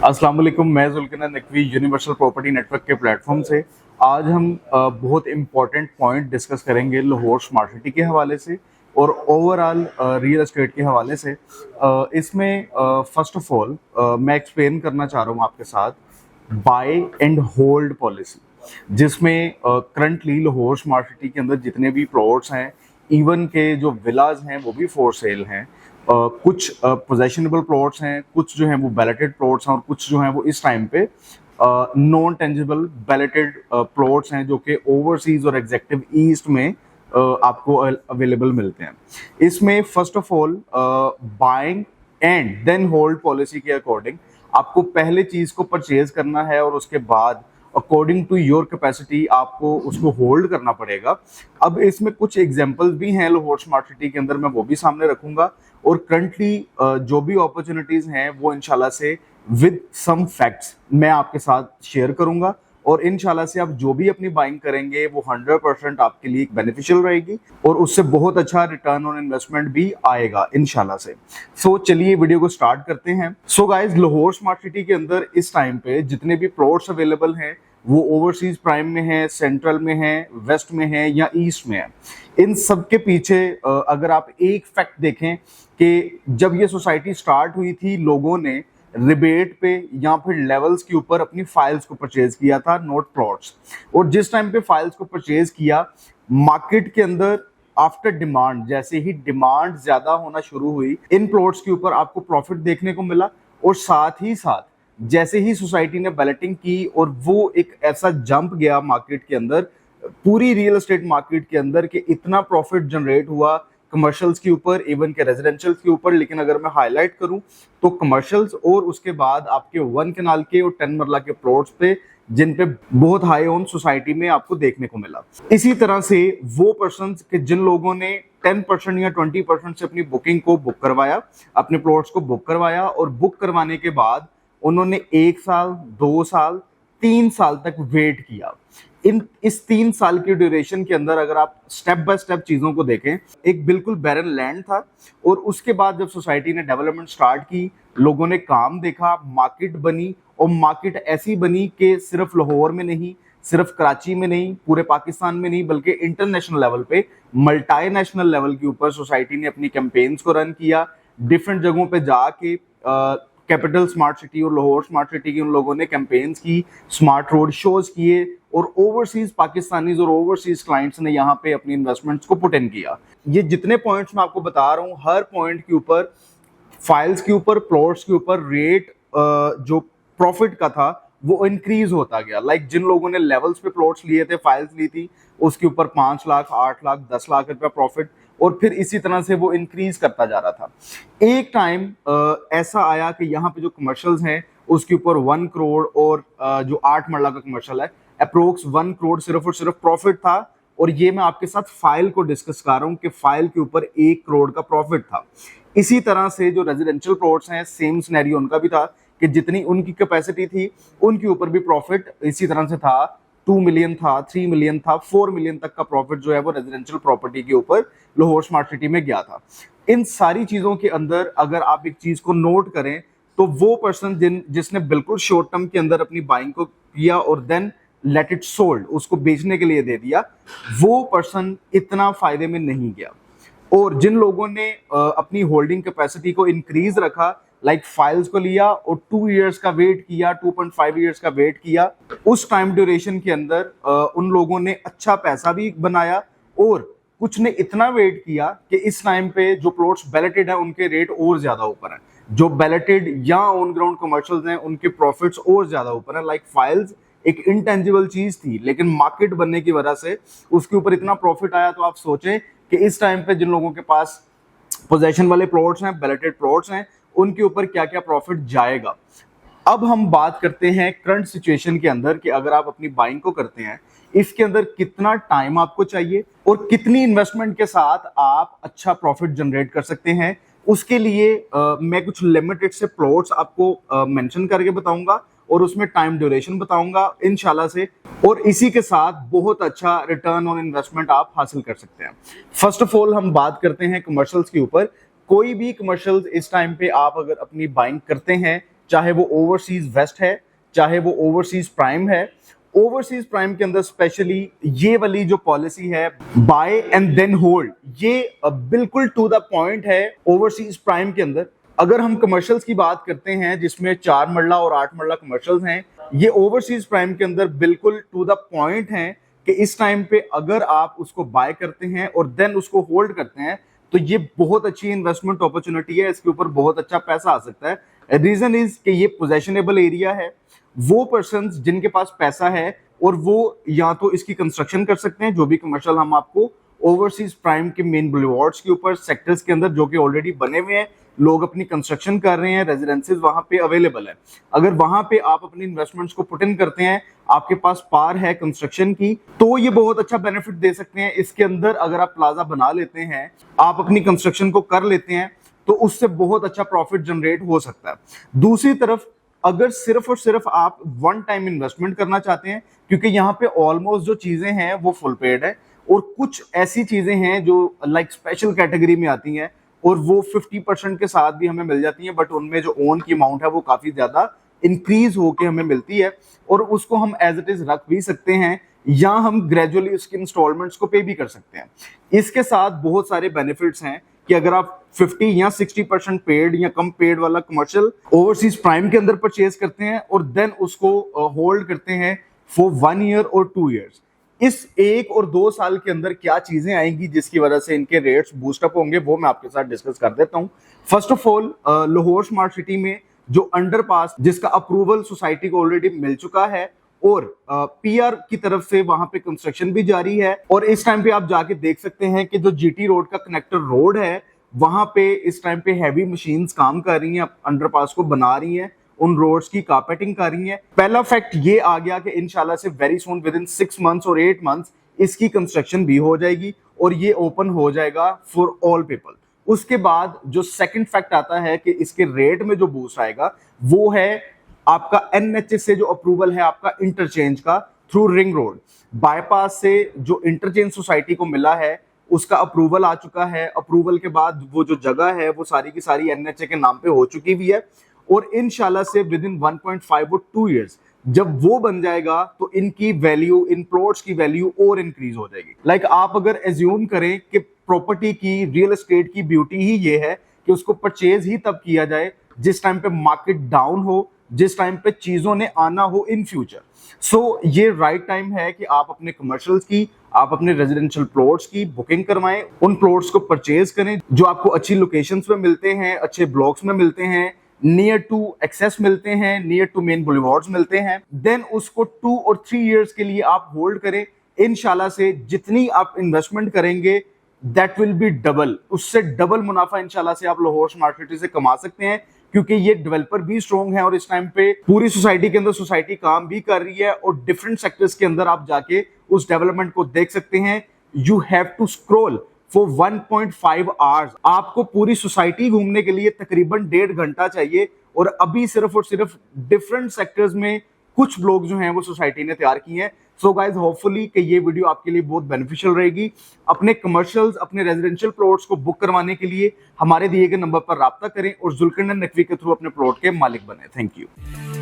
अस्सलाम वालेकुम, मैं जुल्किनर नकवी यूनिवर्सल प्रॉपर्टी नेटवर्क के प्लेटफॉर्म से आज हम बहुत इम्पॉर्टेंट पॉइंट डिस्कस करेंगे लाहौर स्मार्ट सिटी के हवाले से और ओवरऑल रियल एस्टेट के हवाले से। इसमें फर्स्ट ऑफ ऑल मैं एक्सप्लेन करना चाह रहा हूँ आपके साथ बाय एंड होल्ड पॉलिसी, जिसमें करंटली लाहौर स्मार्ट सिटी के अंदर जितने भी प्लॉट्स हैं, इवन के जो विलाज हैं वो भी फॉर सेल हैं। कुछ पोजेशनेबल प्लॉट्स हैं, कुछ जो हैं वो बैलेटेड प्लॉट्स हैं और कुछ जो हैं वो इस टाइम पे नॉन टेंजिबल बैलेटेड प्लॉट्स हैं जो कि ओवरसीज और एग्जेक्टिव ईस्ट में आपको अवेलेबल मिलते हैं। इसमें first of all buying and then hold policy के अकॉर्डिंग आपको पहले चीज को परचेज करना है और उसके बाद अकॉर्डिंग टू योर कैपेसिटी आपको उसको होल्ड करना पड़ेगा। अब इसमें कुछ एग्जांपल्स भी हैं लाहौर स्मार्ट सिटी के अंदर, मैं वो भी सामने रखूंगा और करंटली जो भी अपॉर्चुनिटीज हैं वो इंशाल्लाह से विद सम फैक्ट्स मैं आपके साथ शेयर करूंगा और इंशाल्लाह से आप जो भी अपनी बाइंग करेंगे वो 100% आपके लिए बेनिफिशियल रहेगी और उससे बहुत अच्छा रिटर्न ऑन इन्वेस्टमेंट भी आएगा इंशाल्लाह से। सो चलिए वीडियो को स्टार्ट करते हैं। So guys, Lahore smart city के अंदर इस टाइम पे जितने भी प्लॉट्स अवेलेबल हैं वो ओवरसीज प्राइम में है, सेंट्रल में है, वेस्ट में है या ईस्ट में है। इन सब के पीछे अगर आप एक फैक्ट देखें कि जब ये सोसाइटी स्टार्ट हुई थी लोगों ने रिबेट पे या फिर लेवल्स के ऊपर अपनी फाइल्स को परचेज किया था, नोट प्लॉट्स। और जिस टाइम पे फाइल्स को परचेज किया मार्केट के अंदर आफ्टर डिमांड, जैसे ही डिमांड ज्यादा होना शुरू हुई इन प्लॉट्स के ऊपर आपको प्रॉफिट देखने को मिला। और साथ ही साथ जैसे ही सोसाइटी ने बैलेटिंग की और वो एक ऐसा जंप गया मार्केट के अंदर, पूरी रियल एस्टेट मार्केट के अंदर, कि इतना प्रॉफिट जनरेट हुआ कमर्शियल्स के ऊपर, इवन के रेजिडेंशियल के ऊपर। लेकिन अगर मैं हाईलाइट करूं तो कमर्शियल्स और उसके बाद आपके 1 कनाल के और 10 मरला के प्लॉट्स पे, जिन पे बहुत हाई ऑन सोसाइटी में आपको देखने को मिला। इसी तरह से वो पर्सन के जिन लोगों ने 10% या 20% से अपनी बुकिंग को बुक करवाया, अपने प्लॉट्स को बुक करवाया और बुक करवाने के बाद उन्होंने 1 साल, 2 साल, 3 साल तक वेट किया। इस 3 साल की ड्यूरेशन के अंदर अगर आप स्टेप बाय स्टेप चीजों को देखें, एक बिल्कुल बैरन लैंड था और उसके बाद जब सोसाइटी ने डेवलपमेंट स्टार्ट की, लोगों ने काम देखा, मार्केट बनी और मार्केट ऐसी बनी कि सिर्फ लाहौर में नहीं, सिर्फ कराची में नहीं, पूरे पाकिस्तान में नहीं, बल्कि इंटरनेशनल लेवल पे, मल्टीनेशनल लेवल के ऊपर सोसाइटी ने अपनी कैंपेन्स को रन किया। डिफरेंट जगहों पे जाके कैपिटल स्मार्ट सिटी और लाहौर स्मार्ट सिटी की उन लोगों ने कैंपेन्स की, स्मार्ट रोड शोज किए और ओवरसीज पाकिस्तानीज और ओवरसीज क्लाइंट्स ने यहाँ पे अपनी इन्वेस्टमेंट्स को पुट इन किया। ये जितने पॉइंट्स मैं आपको बता रहा हूँ, हर पॉइंट के ऊपर, फाइल्स के ऊपर, प्लॉट्स के ऊपर रेट जो प्रॉफिट का था वो इंक्रीज होता गया। लाइक जिन लोगों ने लेवल्स पे प्लॉट्स लिए थे, फाइल्स ली थी, उसके ऊपर 5 लाख, 8 लाख, 10 लाख रुपया प्रॉफिट, और फिर इसी तरह से वो इंक्रीज करता जा रहा था। एक टाइम ऐसा आया कि यहाँ पे जो कमर्शियल्स हैं उसके ऊपर 1 करोड़ और जो 8 मरला का कमर्शियल है अप्रोक्स 1 करोड़ सिर्फ और सिर्फ प्रॉफिट था। और ये मैं आपके साथ फाइल को डिस्कस कर रहा हूँ कि फाइल के ऊपर 1 करोड़ का प्रॉफिट था। इसी तरह से जो रेजिडेंशियल प्लॉट्स हैं, सेम सिनेरियो उनका भी था कि जितनी उनकी कैपेसिटी थी उनके ऊपर भी प्रॉफिट इसी तरह से था। 2 मिलियन था, 3 मिलियन था, 4 मिलियन तक का प्रॉफिट जो है वो रेजिडेंशियल प्रॉपर्टी के ऊपर लाहौर स्मार्ट सिटी में गया था। इन सारी चीजों के अंदर अगर आप एक चीज को नोट करें तो वो पर्सन जिसने बिल्कुल शॉर्ट टर्म के अंदर अपनी बाइंग को किया और देन लेट इट सोल्ड, उसको बेचने के लिए दे दिया, वो पर्सन इतना फायदे में नहीं गया। और जिन लोगों ने अपनी होल्डिंग कैपेसिटी को इंक्रीज रखा, लाइक फाइल्स को लिया और 2 इयर्स का वेट किया, 2.5 इयर्स का वेट किया, उस टाइम ड्यूरेशन के अंदर उन लोगों ने अच्छा पैसा भी बनाया। और कुछ ने इतना वेट किया कि इस टाइम पे जो प्लॉट्स बैलेटेड है उनके रेट और ज्यादा ऊपर है, जो बैलेटेड या ऑन ग्राउंड कमर्शियल्स हैं उनके प्रॉफिट्स और ज्यादा ऊपर है। लाइक फाइल्स एक इनटेंजिबल चीज थी, लेकिन मार्केट बनने की वजह से उसके ऊपर इतना प्रॉफिट आया। तो आप सोचें कि इस टाइम पे जिन लोगों के पास पोजेशन वाले प्लॉट्स हैं, बैलेटेड प्लॉट्स हैं, उनके ऊपर क्या क्या प्रॉफिट जाएगा। अब हम बात करते हैं करंट सिचुएशन के अंदर कि अगर आप अपनी बाइंग को करते हैं, इसके अंदर कितना टाइम आपको चाहिए और कितनी इन्वेस्टमेंट के साथ आप अच्छा प्रॉफिट जनरेट कर सकते हैं। उसके लिए मैं कुछ लिमिटेड से प्लॉट्स आपको मेंशन करके बताऊंगा और उसमें टाइम ड्यूरेशन बताऊंगा इंशाल्लाह से, और इसी के साथ बहुत अच्छा रिटर्न ऑन इन्वेस्टमेंट आप हासिल कर सकते हैं। फर्स्ट ऑफ ऑल हम बात करते हैं कमर्शियल्स के ऊपर। कोई भी कमर्शियल्स इस टाइम पे आप अगर अपनी बाइंग करते हैं चाहे वो ओवरसीज वेस्ट है, चाहे वो ओवरसीज प्राइम है। ओवरसीज प्राइम के अंदर स्पेशली ये वाली जो पॉलिसी है बाय एंड देन होल्ड, ये बिल्कुल टू द पॉइंट है ओवरसीज प्राइम के अंदर। अगर हम कमर्शियल्स की बात करते हैं जिसमें 4 मरला और 8 मरला कमर्शियल्स हैं, ये ओवरसीज प्राइम के अंदर बिल्कुल टू द पॉइंट है कि इस टाइम पे अगर आप उसको बाय करते हैं और देन उसको होल्ड करते हैं तो ये बहुत अच्छी इन्वेस्टमेंट अपॉर्चुनिटी है, इसके ऊपर बहुत अच्छा पैसा आ सकता है। रीजन इज कि ये पोजेशनेबल एरिया है। वो पर्संस जिनके पास पैसा है और वो या तो इसकी कंस्ट्रक्शन कर सकते हैं, जो भी कमर्शियल हम आपको ओवरसीज प्राइम के मेन बुलेवार्ड्स के ऊपर सेक्टर्स के अंदर जो कि ऑलरेडी बने हुए हैं, लोग अपनी कंस्ट्रक्शन कर रहे हैं, रेजिडेंसेस वहां पे अवेलेबल है। अगर वहां पे आप अपनी इन्वेस्टमेंट्स को पुट इन करते हैं, आपके पास पार है कंस्ट्रक्शन की, तो ये बहुत अच्छा बेनिफिट दे सकते हैं। इसके अंदर अगर आप प्लाजा बना लेते हैं, आप अपनी कंस्ट्रक्शन को कर लेते हैं, तो उससे बहुत अच्छा प्रॉफिट जनरेट हो सकता है। दूसरी तरफ अगर सिर्फ और सिर्फ आप वन टाइम इन्वेस्टमेंट करना चाहते हैं, क्योंकि यहाँ पे ऑलमोस्ट जो चीजें हैं वो फुल पेड है, और कुछ ऐसी चीजें हैं जो लाइक स्पेशल कैटेगरी में आती हैं और वो 50% के साथ भी हमें मिल जाती हैं, बट उनमें जो ओन की अमाउंट है वो काफी ज्यादा इंक्रीज होके हमें मिलती है, और उसको हम एज इट इज रख भी सकते हैं या हम ग्रेजुअली उसके इंस्टॉलमेंट्स को पे भी कर सकते हैं। इसके साथ बहुत सारे बेनिफिट्स हैं कि अगर आप 50 या 60% पेड या कम पेड वाला कमर्शियल ओवरसीज प्राइम के अंदर परचेज करते हैं और देन उसको होल्ड करते हैं फॉर 1 ईयर और 2 ईयर्स, इस 1 और 2 साल के अंदर क्या चीजें आएंगी जिसकी वजह से इनके रेट्स बूस्टअप होंगे, वो मैं आपके साथ डिस्कस कर देता हूं। First of all, Lahore smart city में जो अंडरपास जिसका अप्रूवल सोसाइटी को ऑलरेडी मिल चुका है और पीआर की तरफ से वहां पे कंस्ट्रक्शन भी जारी है, और इस टाइम पे आप जाके देख सकते हैं कि जो जीटी रोड का कनेक्टर रोड है वहां पे इस टाइम पे हैवी मशीन्स काम कर रही हैं, अंडरपास को बना रही हैं, उन रोड्स की कारपेटिंग कर रही हैं। पहला फैक्ट ये आ गया कि इंशाल्लाह से very soon with in 6 months और 8 मंथ्स इसकी कंस्ट्रक्शन भी हो जाएगी और ये ओपन हो जाएगा फॉर ऑल पीपल। उसके बाद जो सेकंड फैक्ट आता है कि इसके रेट में जो बूस्ट आएगा वो है आपका एनएचए से जो अप्रूवल है आपका इंटरचेंज का थ्रू रिंग रोड बाईपास से जो इंटरचेंज सोसाइटी को मिला है उसका अप्रूवल आ चुका है। अप्रूवल के बाद वो जो जगह है वो सारी की सारी एनएचए के नाम पे हो चुकी भी है, और इंशाल्लाह से विद इन 1.5 और 2 इयर्स जब वो बन जाएगा तो इनकी वैल्यू, इन प्लॉट्स की वैल्यू और इंक्रीज हो जाएगी। लाइक आप अगर एज्यूम करें कि प्रॉपर्टी की, रियल एस्टेट की ब्यूटी ही ये है कि उसको परचेज ही तब किया जाए जिस टाइम पे मार्केट डाउन हो, जिस टाइम पे चीजों ने आना हो इन फ्यूचर। सो ये राइट टाइम है कि आप अपने कमर्शियल्स की, आप अपने रेजिडेंशियल प्लॉट्स की बुकिंग करवाएं, उन प्लॉट्स को परचेज करें जो आपको अच्छी लोकेशंस में मिलते हैं, अच्छे ब्लॉक्स में मिलते हैं, नियर टू एक्सेस मिलते हैं, नियर टू मेन बुलेवार्ड्स मिलते हैं। देन उसको 2 और 3 इयर्स के लिए आप होल्ड करें। इंशाल्लाह से जितनी आप इन्वेस्टमेंट करेंगे दैट विल बी डबल, उससे डबल मुनाफा इंशाल्लाह से आप लाहौर स्मार्ट सिटी से कमा सकते हैं, क्योंकि ये डेवलपर भी स्ट्रॉन्ग है और इस टाइम पे पूरी सोसाइटी के अंदर सोसाइटी काम भी कर रही है और डिफरेंट सेक्टर्स के अंदर आप जाके उस डेवलपमेंट को देख सकते हैं। You have to scroll for 1.5 hours, आपको पूरी सोसाइटी घूमने के लिए तकरीबन 1.5 घंटा चाहिए, और अभी सिर्फ और सिर्फ डिफरेंट सेक्टर्स में कुछ ब्लॉग जो हैं वो सोसाइटी ने तैयार किए हैं। सो गाइज होपफुली कि ये वीडियो आपके लिए बहुत बेनिफिशियल रहेगी। अपने कमर्शियल्स, अपने रेजिडेंशियल प्लॉट्स को बुक करवाने के लिए हमारे दिए गए नंबर पर राब्ता करें और जुल्करनैन नकवी के थ्रू अपने प्लॉट के मालिक बने। Thank you.